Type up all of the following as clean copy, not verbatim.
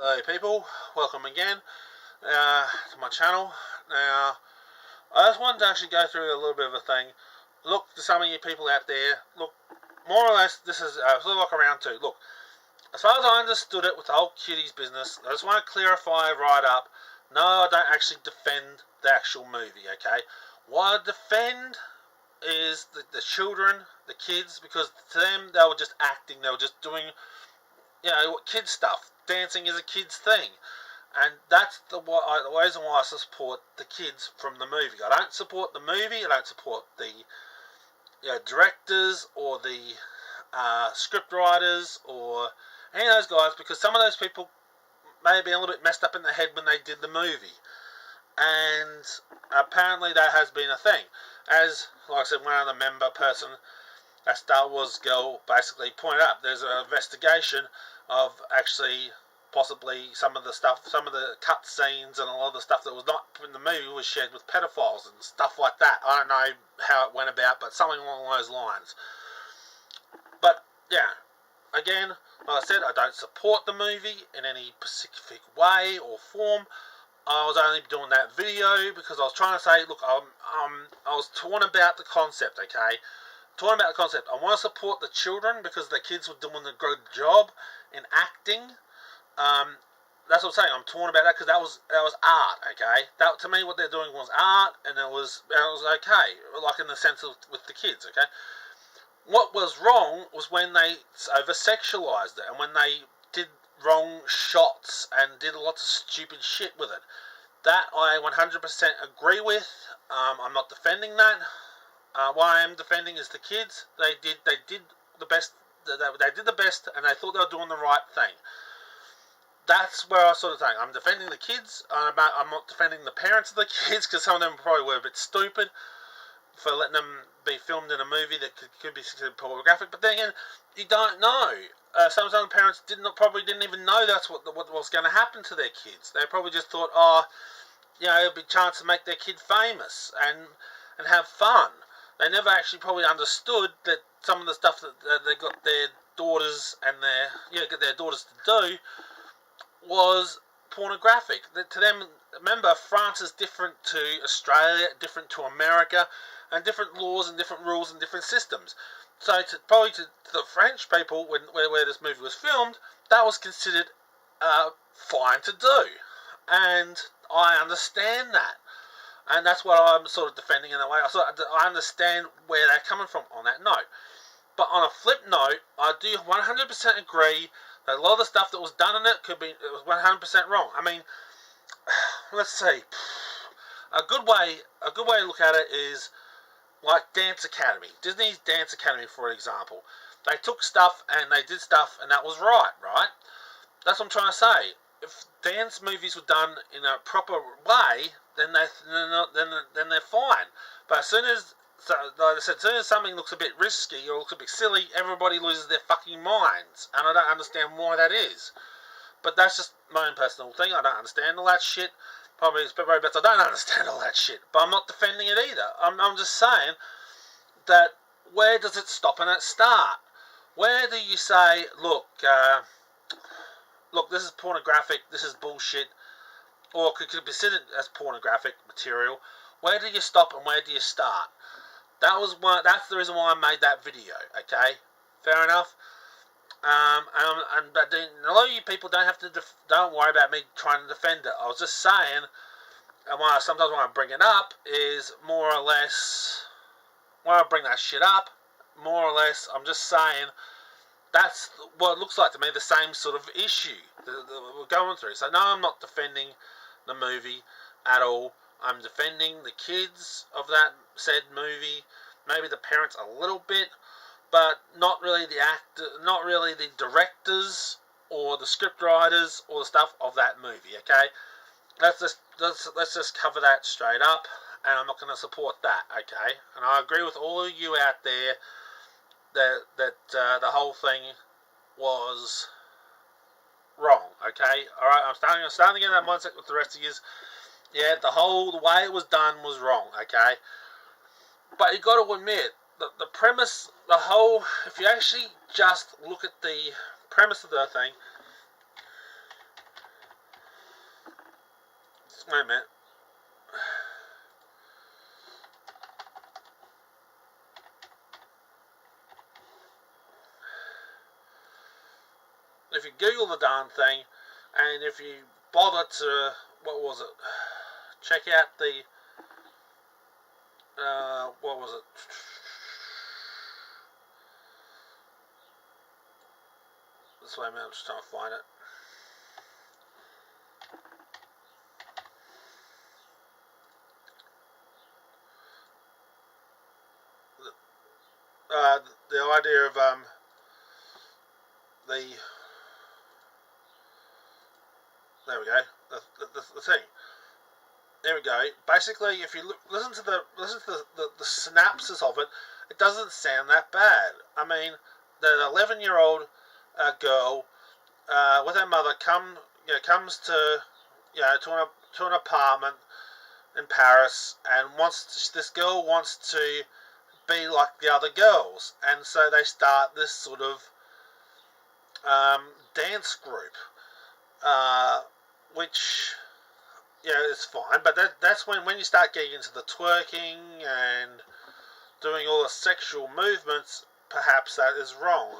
Hello people, welcome again to my channel. Now, I just wanted to actually go through a little bit of a thing. Look, to some of you people out there, look, more or less, this is sort of like around two. Look, as far as I understood it with the whole Cuites business, I just want to clarify right up, no, I don't actually defend the actual movie, okay? What I defend is the children, the kids, because to them, they were just acting, they were just doing, kid stuff. Dancing is a kid's thing. And that's the reason why I support the kids from the movie. I don't support the movie, I don't support the directors or the script writers or any of those guys, because some of those people may have been a little bit messed up in the head when they did the movie. And apparently that has been a thing. As, like I said, one other member person, a Star Wars girl, basically pointed out, there's an investigation of actually possibly some of the cut scenes and a lot of the stuff that was not in the movie was shared with pedophiles and stuff like that. I don't know how it went about, but something along those lines. But yeah, again, like I said, I don't support the movie in any specific way or form. I was only doing that video because I was trying to say, look, I was torn about the concept, okay? Talking about the concept, I want to support the children because the kids were doing a good job in acting. That's what I'm saying. I'm torn about that because that was art. Okay, that to me what they're doing was art, and it was okay, like in the sense of with the kids. Okay, what was wrong was when they over sexualized it and when they did wrong shots and did lots of stupid shit with it. That I 100% agree with. I'm not defending that. What I am defending is the kids. They did the best. They did the best, and they thought they were doing the right thing. That's where I sort of think I'm defending the kids. I'm not defending the parents of the kids because some of them probably were a bit stupid for letting them be filmed in a movie that could be considered pornographic. But then again, you don't know. Some parents probably didn't even know that's what was going to happen to their kids. They probably just thought, it'll be a chance to make their kid famous and have fun. They never actually probably understood that some of the stuff that they got their daughters and get their daughters to do was pornographic. To them, remember, France is different to Australia, different to America, and different laws and different rules and different systems. So probably to the French people, where this movie was filmed, that was considered fine to do. And I understand that. And that's what I'm sort of defending in a way. I understand where they're coming from on that note. But on a flip note, I do 100% agree that a lot of the stuff that was done in it was 100% wrong. I mean, let's see. A good way to look at it is like Dance Academy. Disney's Dance Academy, for example. They took stuff and they did stuff, and that was right? That's what I'm trying to say. If dance movies were done in a proper way, then they're fine. But as soon as something looks a bit risky or looks a bit silly, everybody loses their fucking minds, and I don't understand why that is. But that's just my own personal thing. I don't understand all that shit. Probably it's very best I don't understand all that shit. But I'm not defending it either. I'm just saying that where does it stop and it start? Where do you say, look, this is pornographic, this is bullshit, or could be considered as pornographic material? Where do you stop and where do you start? That's the reason why I made that video. Okay, fair enough. But a lot of you people don't worry about me trying to defend it. I was just saying, and sometimes when I bring it up is more or less when I bring that shit up. More or less, I'm just saying that's what it looks like to me. The same sort of issue that we're going through. So no, I'm not defending the movie at all. I'm defending the kids of that said movie, maybe the parents a little bit, but not really the directors or the script writers or the stuff of that movie. Okay, let's just cover that straight up, and I'm not going to support that. Okay, and I agree with all of you out there that the whole thing was wrong. Okay, all right, I'm starting to get that mindset with the rest of you. Yeah, the way it was done was wrong, okay? But you got to admit, the premise, if you actually just look at the premise of the thing, Wait a minute. If you Google the darn thing, and if you bother to, what was it? Check out the, what was it? This way, I'm just trying to find it. The idea of there we go, the thing. There we go. Basically, if you listen to the synopsis of it, it doesn't sound that bad. I mean, the 11-year-old girl with her mother comes to to an apartment in Paris, and this girl wants to be like the other girls, and so they start this sort of dance group, which is fine, but that's when you start getting into the twerking and doing all the sexual movements, perhaps that is wrong.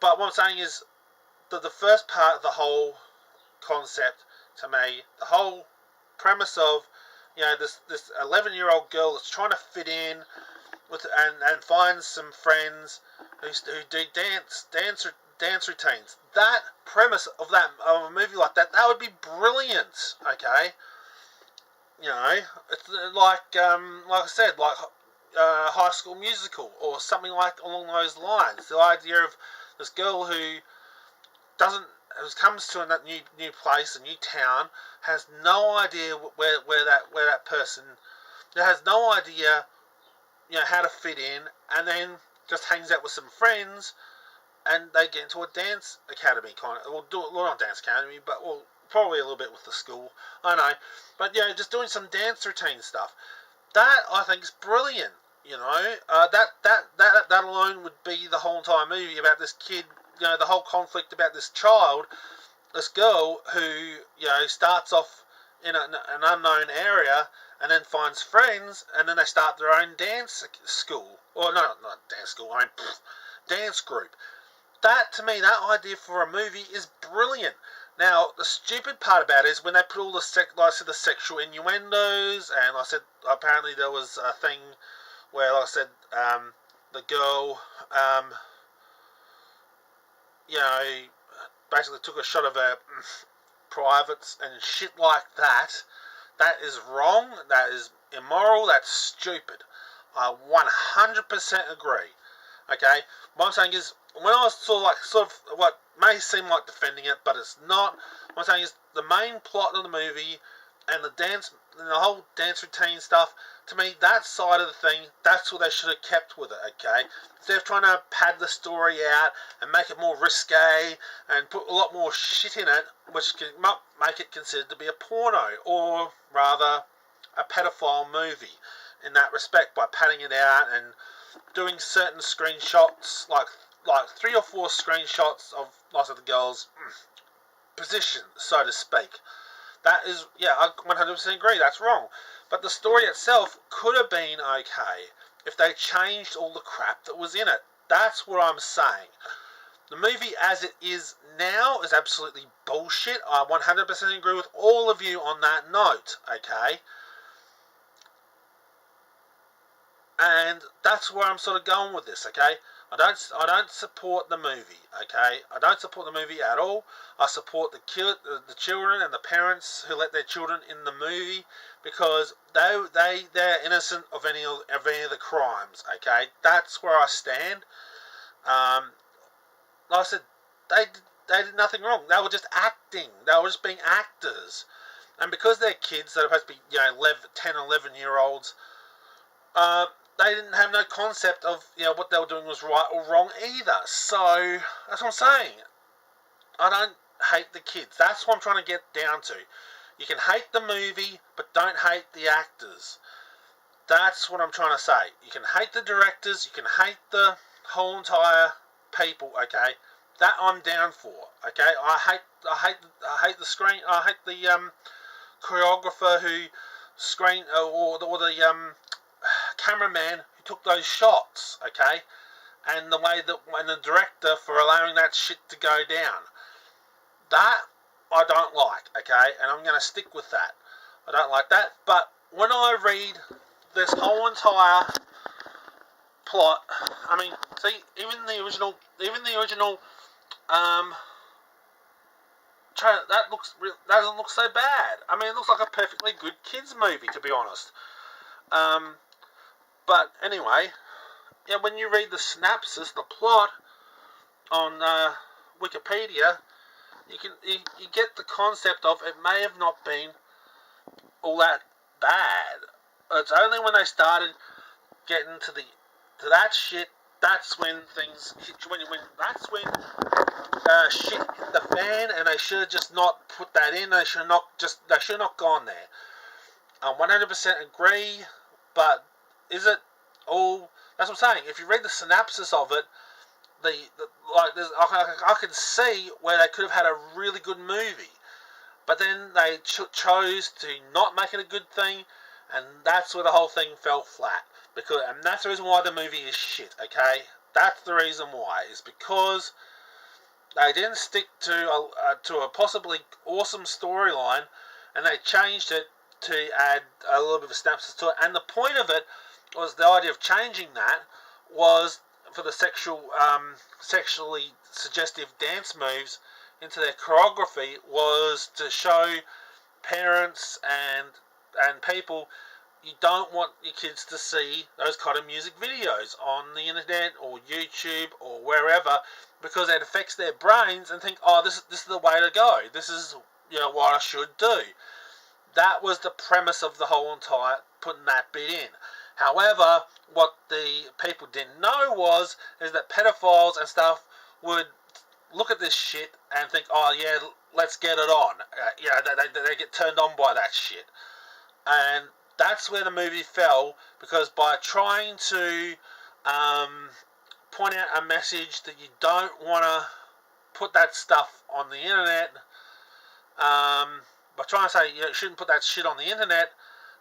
But what I'm saying is that the first part of the whole concept, to me, the whole premise of this 11-year-old girl that's trying to fit in with and find some friends who do dance routines. That premise of a movie like that would be brilliant. Okay, it's like I said, like High School Musical or something like along those lines. The idea of this girl who comes to a new place, a new town, has no idea where that person has no idea how to fit in, and then just hangs out with some friends, and they get into a dance academy kind of, not dance academy, but probably a little bit with the school, I know, but just doing some dance routine stuff. That I think is brilliant. That alone would be the whole entire movie about this kid. The whole conflict about this girl who starts off in an unknown area and then finds friends, and then they start their own dance school, or not dance school, dance group. That, to me, that idea for a movie is brilliant. Now, the stupid part about it is when they put all the sexual innuendos, and like I said, apparently there was a thing where, like I said, the girl, basically took a shot of her privates and shit like that. That is wrong. That is immoral. That's stupid. I 100% agree. Okay? What I'm saying is, when I was sort of what may seem like defending it, but it's not. What I'm saying is, the main plot of the movie and the whole dance routine stuff, to me, that side of the thing, that's what they should have kept with it, okay? Instead of trying to pad the story out and make it more risque and put a lot more shit in it, which can make it considered to be a porno, or rather, a pedophile movie in that respect, by padding it out and doing certain screenshots, like 3 or 4 screenshots of lots of the girls' position, so to speak. That is, I 100% agree, that's wrong. But the story itself could have been okay if they changed all the crap that was in it. That's what I'm saying. The movie as it is now is absolutely bullshit. I 100% agree with all of you on that note, okay? And that's where I'm sort of going with this, okay? I don't support the movie, okay? I don't support the movie at all. I support the children and the parents who let their children in the movie, because they're innocent of any of the crimes, okay? That's where I stand. Like I said, they did nothing wrong. They were just acting. They were just being actors. And because they're kids, they're supposed to be 10, 11-year-olds, they didn't have no concept of what they were doing was right or wrong either. So that's what I'm saying. I don't hate the kids. That's what I'm trying to get down to. You can hate the movie, but don't hate the actors. That's what I'm trying to say. You can hate the directors. You can hate the whole entire people. Okay, that I'm down for. Okay, I hate the screen. I hate choreographer who or the cameraman who took those shots, okay, and the way that and the director for allowing that shit to go down. That I don't like, okay, and I'm going to stick with that. I don't like that, but when I read this whole entire plot, I mean, see, even the original, that doesn't look so bad. I mean, it looks like a perfectly good kids movie, to be honest. But anyway, yeah, when you read the synopsis, the plot on Wikipedia, you get the concept of it may have not been all that bad. It's only when they started getting to that shit, that's when things that's when shit hit the fan, and they should have just not put that in. They should have not gone there. I 100% agree, but is it all? That's what I'm saying. If you read the synopsis of it, I can see where they could have had a really good movie, but then they chose to not make it a good thing, and that's where the whole thing fell flat. And that's the reason why the movie is shit. Okay, that's the reason why. Is because they didn't stick to a possibly awesome storyline, and they changed it to add a little bit of a synopsis to it. And the point of it was, the idea of changing that was for the sexually suggestive dance moves into their choreography, was to show parents and people, you don't want your kids to see those kind of music videos on the internet or YouTube or wherever, because it affects their brains and think, oh, this is the way to go. This is what I should do. That was the premise of the whole entire putting that bit in. However, what the people didn't know is that pedophiles and stuff would look at this shit and think, oh yeah, let's get it on. They get turned on by that shit. And that's where the movie fell, because by trying to point out a message that you don't want to put that stuff on the internet, by trying to say you shouldn't put that shit on the internet,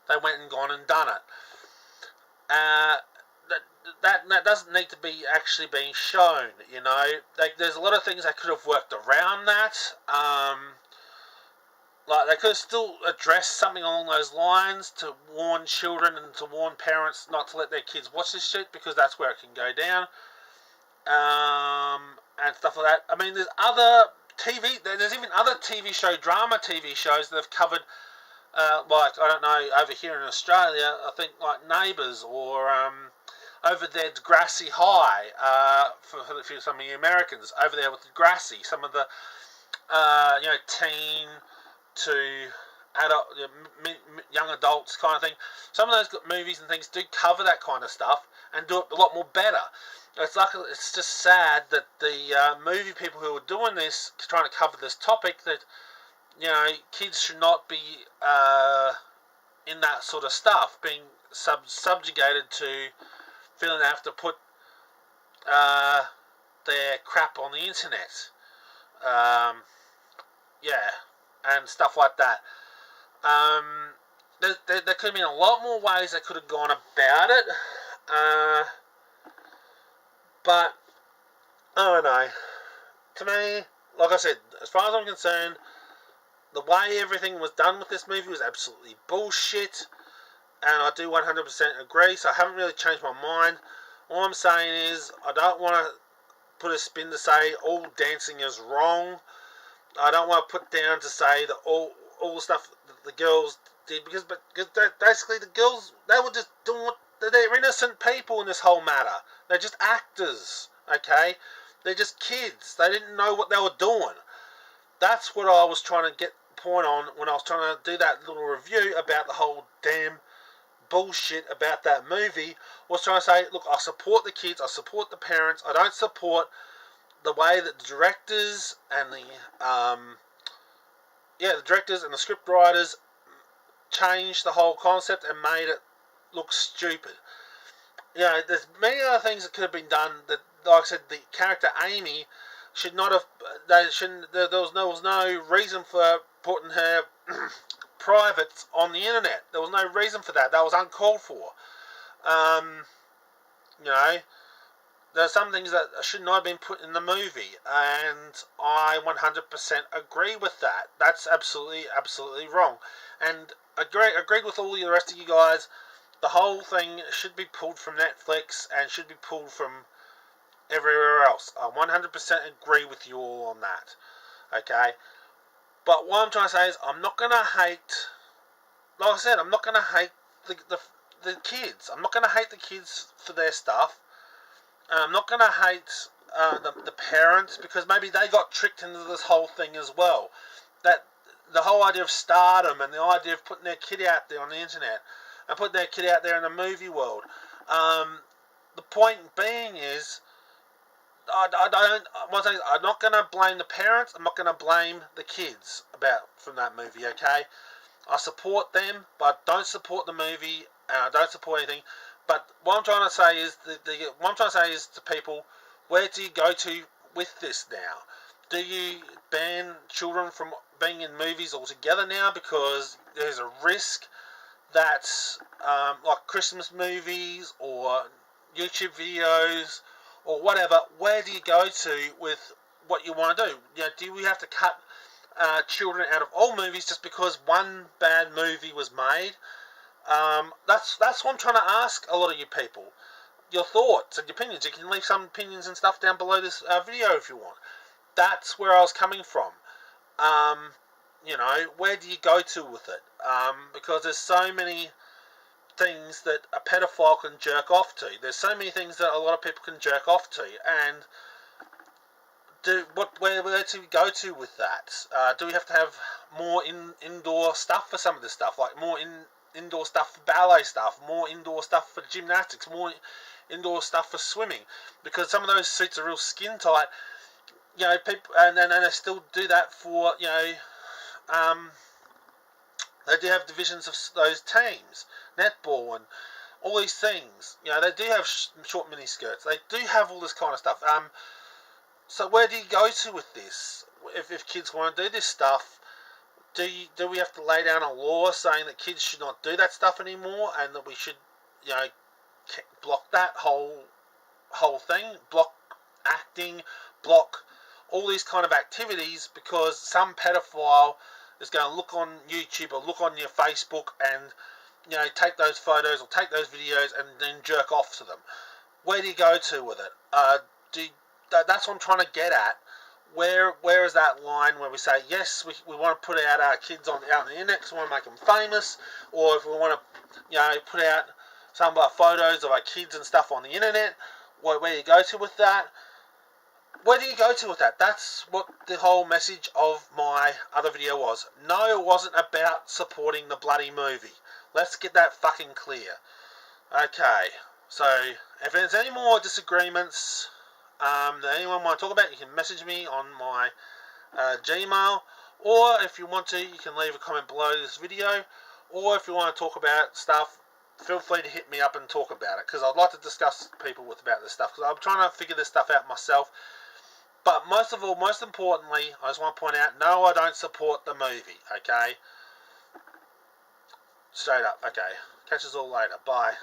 they went and gone and done it. That doesn't need to be actually being shown, there's a lot of things they could have worked around that. Like, they could have still addressed something along those lines to warn children and to warn parents not to let their kids watch this shit, because that's where it can go down. And stuff like that. I mean, there's even other drama TV shows that have covered, like, I don't know, over here in Australia, I think, like Neighbours, or over there, Degrassi High, for some of the Americans, over there with Degrassi, some of the, teen to adult, young adults kind of thing. Some of those movies and things do cover that kind of stuff and do it a lot more better. It's just sad that the movie people who are doing this, trying to cover this topic, that kids should not be in that sort of stuff, being subjugated to feeling they have to put their crap on the internet. And stuff like that. There could have been a lot more ways they could have gone about it. But, I don't know. To me, like I said, as far as I'm concerned, the way everything was done with this movie was absolutely bullshit. And I do 100% agree, so I haven't really changed my mind. All I'm saying is, I don't want to put a spin to say all dancing is wrong. I don't want to put down to say that all the stuff that the girls did, because basically the girls, they were just doing they're innocent people in this whole matter. They're just actors, okay? They're just kids. They didn't know what they were doing. That's what I was trying to get point on when I was trying to do that little review about the whole damn bullshit about that movie. I was trying to say, look, I support the kids, I support the parents, I don't support the way that the directors and the directors and the script writers changed the whole concept and made it look stupid. There's many other things that could have been done. That, like I said, the character Amy should not have. There was no reason for putting her private on the internet. There was no reason for that. That was uncalled for. You know, there are some things that should not have been put in the movie, and I 100% agree with that. That's absolutely wrong. And agreed with all the rest of you guys. The whole thing should be pulled from Netflix and should be pulled from everywhere else. I 100% agree with you all on that. Okay? But what I'm trying to say is, I'm not going to hate, like I said, I'm not going to hate the kids. I'm not going to hate the kids for their stuff. I'm not going to hate the parents, because maybe they got tricked into this whole thing as well. That the whole idea of stardom and the idea of putting their kid out there on the internet and putting their kid out there in the movie world. The point being is, I'm not going to blame the parents. I'm not going to blame the kids from that movie. Okay, I support them, but don't support the movie. Don't support anything. But what I'm trying to say is, what I'm trying to say is to people, where do you go to with this now? Do you ban children from being in movies altogether now because there's a risk that, like Christmas movies or YouTube videos or whatever, where do you go to with what you want to do? You know, do we have to cut children out of all movies just because one bad movie was made? That's what I'm trying to ask a lot of you people. Your thoughts and your opinions. You can leave some opinions and stuff down below this video if you want. That's where I was coming from. You know, where do you go to with it? Because there's so many things that a pedophile can jerk off to. There's so many things that a lot of people can jerk off to, and where do we go to with that? Do we have to have more indoor stuff for some of this stuff, like more indoor stuff for ballet stuff, more indoor stuff for gymnastics, more indoor stuff for swimming? Because some of those suits are real skin tight. You know, people, and they still do that for, you know, they do have divisions of those teams, netball and all these things. You know, they do have short mini skirts. They do have all this kind of stuff. So where do you go to with this? If kids want to do this stuff, do we have to lay down a law saying that kids should not do that stuff anymore, and that we should, you know, block that whole thing, block acting, block all these kind of activities, because some pedophile is going to look on YouTube or look on your Facebook and, you know, take those photos or take those videos and then jerk off to them? Where do you go to with it? That's what I'm trying to get at. Where is that line where we say, yes, we want to put out our kids out on the internet because we want to make them famous, or if we want to, you know, put out some of our photos of our kids and stuff on the internet, where do you go to with that? Where do you go to with that? That's what the whole message of my other video was. No, it wasn't about supporting the bloody movie. Let's get that fucking clear. Okay, so if there's any more disagreements that anyone want to talk about, you can message me on my Gmail, or if you want to, you can leave a comment below this video, or if you want to talk about stuff, feel free to hit me up and talk about it, because I'd like to discuss people about this stuff, because I'm trying to figure this stuff out myself. But most of all, most importantly, I just want to point out, no, I don't support the movie, okay? Straight up, okay. Catch us all later. Bye.